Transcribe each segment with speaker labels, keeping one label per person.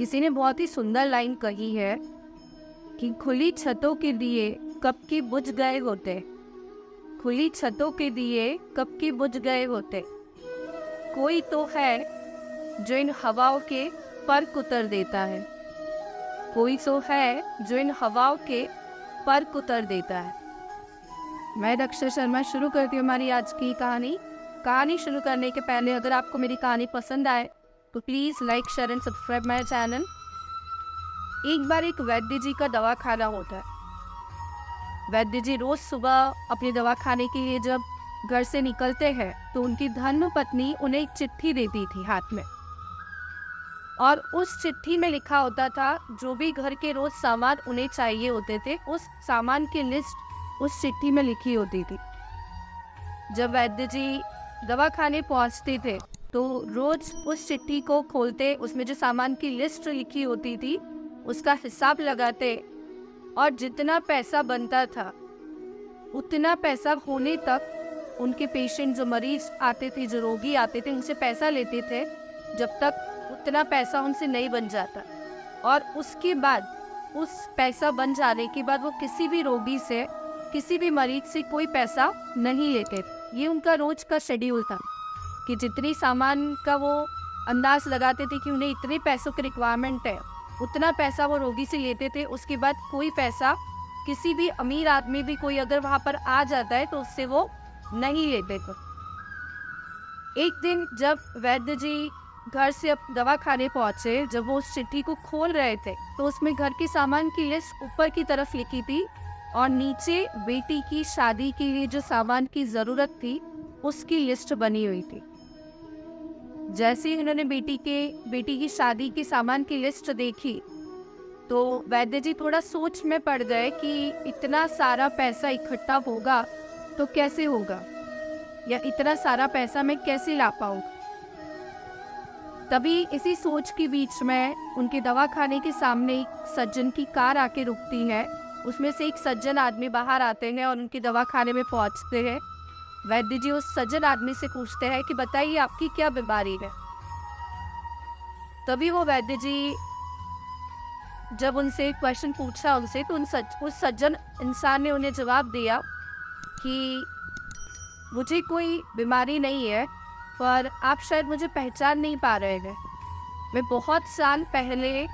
Speaker 1: किसी ने बहुत ही सुंदर लाइन कही है कि खुली छतों के दिए कब के बुझ गए होते, खुली छतों के दिए कब के बुझ गए होते, कोई तो है जो इन हवाओं के पर कुतर देता है, कोई तो है जो इन हवाओं के पर कुतर देता है। मैं दक्षा शर्मा शुरू करती हूँ हमारी आज की कहानी शुरू करने के पहले अगर आपको मेरी कहानी पसंद आए तो please like share and subscribe my channel. एक बार एक वैद्य जी का दवा खाना होता है। वैद्य जी रोज सुबह अपनी दवा खाने के लिए जब घर से निकलते हैं तो उनकी धर्म पत्नी उन्हें एक चिट्ठी देती थी हाथ में, और उस चिट्ठी में लिखा होता था जो भी घर के रोज सामान उन्हें चाहिए होते थे उस सामान की लिस्ट उस चिट्ठी में लिखी होती थी। जब वैद्य जी दवा खाने पहुँचते थे तो रोज उस चिट्ठी को खोलते, उसमें जो सामान की लिस्ट लिखी होती थी उसका हिसाब लगाते, और जितना पैसा बनता था उतना पैसा होने तक उनके पेशेंट, जो मरीज आते थे, जो रोगी आते थे, उनसे पैसा लेते थे जब तक उतना पैसा उनसे नहीं बन जाता। और उसके बाद उस पैसा बन जाने के बाद वो किसी भी रोगी से, किसी भी मरीज से कोई पैसा नहीं लेते थे। ये उनका रोज का शेड्यूल था कि जितनी सामान का वो अंदाज लगाते थे कि उन्हें इतने पैसों की रिक्वायरमेंट है, उतना पैसा वो रोगी से लेते थे। उसके बाद कोई पैसा किसी भी अमीर आदमी भी कोई अगर वहाँ पर आ जाता है तो उससे वो नहीं लेते थे। एक दिन जब वैद्य जी घर से अब दवा खाने पहुँचे, जब वो उस चिट्ठी को खोल रहे थे तो उसमें घर के सामान की लिस्ट ऊपर की तरफ लिखी थी और नीचे बेटी की शादी के लिए जो सामान की ज़रूरत थी उसकी लिस्ट बनी हुई थी। जैसे ही उन्होंने बेटी की शादी के सामान की लिस्ट देखी तो वैद्य जी थोड़ा सोच में पड़ गए कि इतना सारा पैसा इकट्ठा होगा तो कैसे होगा, या इतना सारा पैसा मैं कैसे ला पाऊंगा। तभी इसी सोच के बीच में उनके दवा खाने के सामने एक सज्जन की कार आके रुकती है। उसमें से एक सज्जन आदमी बाहर आते हैं और उनके दवा खाने में पहुंचते हैं। वैद्य जी उस सज्जन आदमी से पूछते हैं कि बताइए आपकी क्या बीमारी है। तभी वो वैद्य जी जब उनसे एक क्वेश्चन पूछा उनसे तो उस सज्जन इंसान ने उन्हें जवाब दिया कि मुझे कोई बीमारी नहीं है, पर आप शायद मुझे पहचान नहीं पा रहे हैं। मैं बहुत साल पहले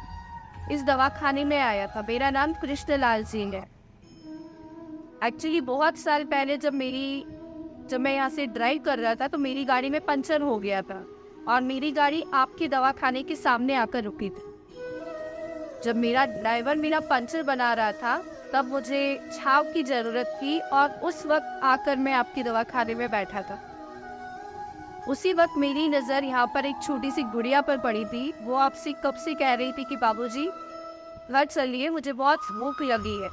Speaker 1: इस दवाखाने में आया था, मेरा नाम कृष्णलाल सिंह है। एक्चुअली बहुत साल पहले जब मैं यहाँ से ड्राइव कर रहा था तो मेरी गाड़ी में पंचर हो गया था और मेरी गाड़ी आपके दवाखाने के सामने आकर रुकी थी। जब मेरा ड्राइवर मेरा पंचर बना रहा था तब मुझे छाव की ज़रूरत थी और उस वक्त आकर मैं आपके दवाखाने में बैठा था। उसी वक्त मेरी नज़र यहाँ पर एक छोटी सी गुड़िया पर पड़ी थी। वो आपसे कब से कह रही थी कि बाबूजी घर चलिए, मुझे बहुत भूख लगी है।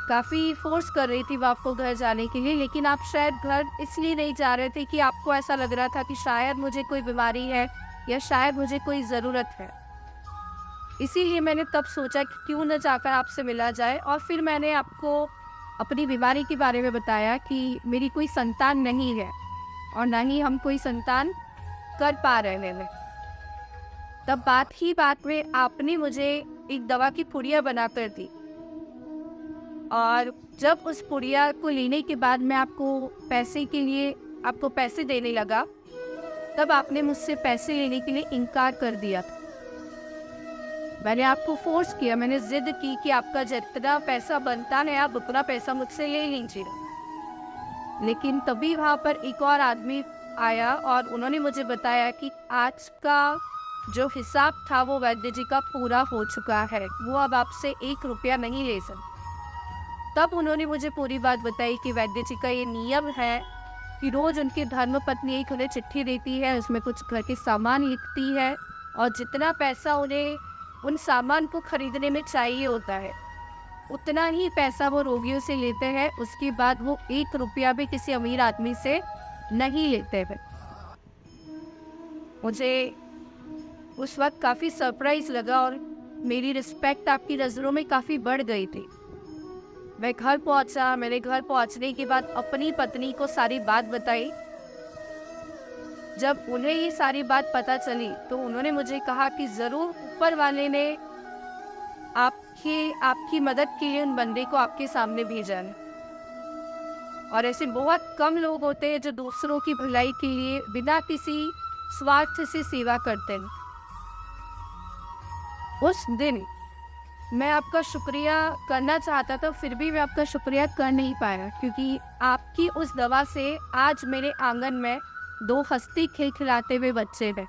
Speaker 1: काफ़ी फोर्स कर रही थी वो आपको घर जाने के लिए, लेकिन आप शायद घर इसलिए नहीं जा रहे थे कि आपको ऐसा लग रहा था कि शायद मुझे कोई बीमारी है या शायद मुझे कोई ज़रूरत है। इसीलिए मैंने तब सोचा कि क्यों न जाकर आपसे मिला जाए, और फिर मैंने आपको अपनी बीमारी के बारे में बताया कि मेरी कोई संतान नहीं है और ना ही हम कोई संतान कर पा रहे हैं। तब बात में आपने मुझे एक दवा की पुड़िया बनाकर दी, और जब उस पुड़िया को लेने के बाद मैं आपको पैसे देने लगा तब आपने मुझसे पैसे लेने के लिए इनकार कर दिया था। मैंने आपको फोर्स किया, मैंने जिद की कि आपका जितना पैसा बनता है आप उतना पैसा मुझसे ले लीजिए। लेकिन तभी वहाँ पर एक और आदमी आया और उन्होंने मुझे बताया कि आज का जो हिसाब था वो वैद्य जी का पूरा हो चुका है, वो अब आपसे 1 रुपया नहीं ले सकते। तब उन्होंने मुझे पूरी बात बताई कि वैद्य जी का ये नियम है कि रोज़ उनकी धर्मपत्नी एक उन्हें चिट्ठी देती है, उसमें कुछ घर के सामान लिखती है और जितना पैसा उन्हें उन सामान को खरीदने में चाहिए होता है उतना ही पैसा वो रोगियों से लेते हैं। उसके बाद वो 1 रुपया भी किसी अमीर आदमी से नहीं लेते हैं। मुझे उस वक्त काफ़ी सरप्राइज़ लगा और मेरी रिस्पेक्ट आपकी नज़रों में काफ़ी बढ़ गई थी। मैं घर पहुंचा। मैंने घर पहुंचने के बाद अपनी पत्नी को सारी बात बताई। जब उन्हें ये सारी बात पता चली तो उन्होंने मुझे कहा कि ज़रूर ऊपर वाले ने आपकी मदद के लिए उन बंदे को आपके सामने भेजा है। और ऐसे बहुत कम लोग होते हैं जो दूसरों की भलाई के लिए बिना किसी स्वार्थ से सेवा करते हैं। उस दिन मैं आपका शुक्रिया करना चाहता था, फिर भी मैं आपका शुक्रिया कर नहीं पाया, क्योंकि आपकी उस दवा से आज मेरे आंगन में 2 हंसती खिलखिलाते हुए बच्चे हैं।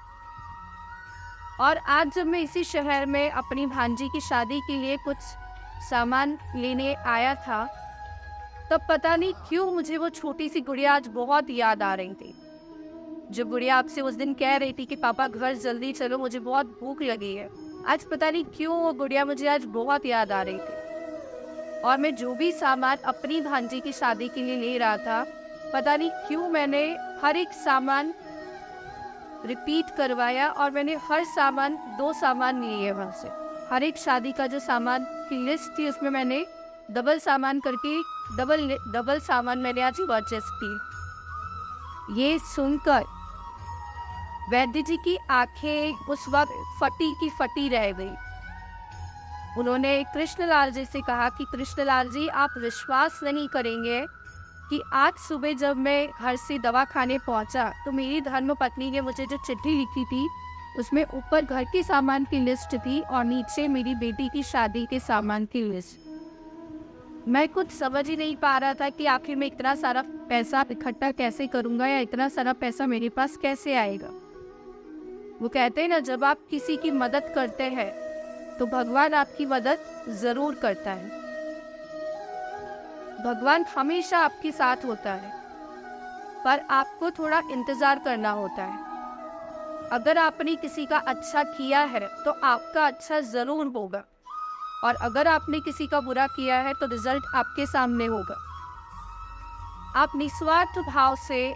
Speaker 1: और आज जब मैं इसी शहर में अपनी भांजी की शादी के लिए कुछ सामान लेने आया था, तब पता नहीं क्यों मुझे वो छोटी सी गुड़िया आज बहुत याद आ रही थी। जो गुड़िया आपसे उस दिन कह रही थी कि पापा घर जल्दी चलो, मुझे बहुत भूख लगी है। आज पता नहीं क्यों वो गुड़िया मुझे आज बहुत याद आ रही थी। और मैं जो भी सामान अपनी भांजी की शादी के लिए ले रहा था, पता नहीं क्यों मैंने हर एक सामान रिपीट करवाया और मैंने हर सामान 2 सामान लिए वहाँ से। हर एक शादी का जो सामान की लिस्ट थी उसमें मैंने डबल सामान करके डबल सामान मैंने आज परचेस की। ये सुनकर वैद्य जी की आंखें उस वक्त फटी की फटी रह गई। उन्होंने कृष्णलाल जी से कहा कि कृष्णलाल जी, आप विश्वास नहीं करेंगे कि आज सुबह जब मैं घर से दवा खाने पहुंचा तो मेरी धर्मपत्नी ने मुझे जो चिट्ठी लिखी थी उसमें ऊपर घर के सामान की लिस्ट थी और नीचे मेरी बेटी की शादी के सामान की लिस्ट। मैं कुछ समझ ही नहीं पा रहा था कि आखिर मैं इतना सारा पैसा इकट्ठा कैसे करूंगा या इतना सारा पैसा मेरे पास कैसे आएगा। वो कहते हैं ना, जब आप किसी की मदद करते हैं तो भगवान आपकी मदद जरूर करता है। भगवान हमेशा आपके साथ होता है, पर आपको थोड़ा इंतजार करना होता है। अगर आपने किसी का अच्छा किया है तो आपका अच्छा जरूर होगा, और अगर आपने किसी का बुरा किया है तो रिजल्ट आपके सामने होगा। आप निस्वार्थ भाव से,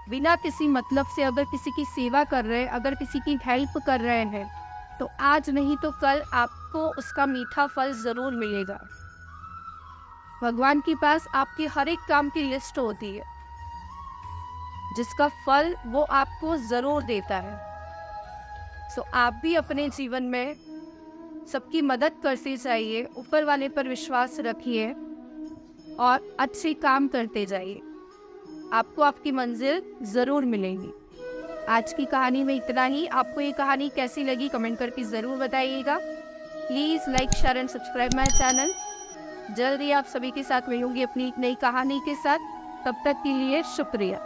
Speaker 1: बिना किसी मतलब से अगर किसी की सेवा कर रहे हैं, अगर किसी की हेल्प कर रहे हैं, तो आज नहीं तो कल आपको उसका मीठा फल जरूर मिलेगा। भगवान के पास आपके हर एक काम की लिस्ट होती है, जिसका फल वो आपको जरूर देता है। सो आप भी अपने जीवन में सबकी मदद करते जाइए, ऊपर वाले पर विश्वास रखिए और अच्छे काम करते जाइए। आपको आपकी मंजिल ज़रूर मिलेगी। आज की कहानी में इतना ही। आपको ये कहानी कैसी लगी कमेंट करके ज़रूर बताइएगा। Please like, share and subscribe my channel. जल्दी आप सभी के साथ मिलूंगी अपनी एक नई कहानी के साथ। तब तक के लिए शुक्रिया।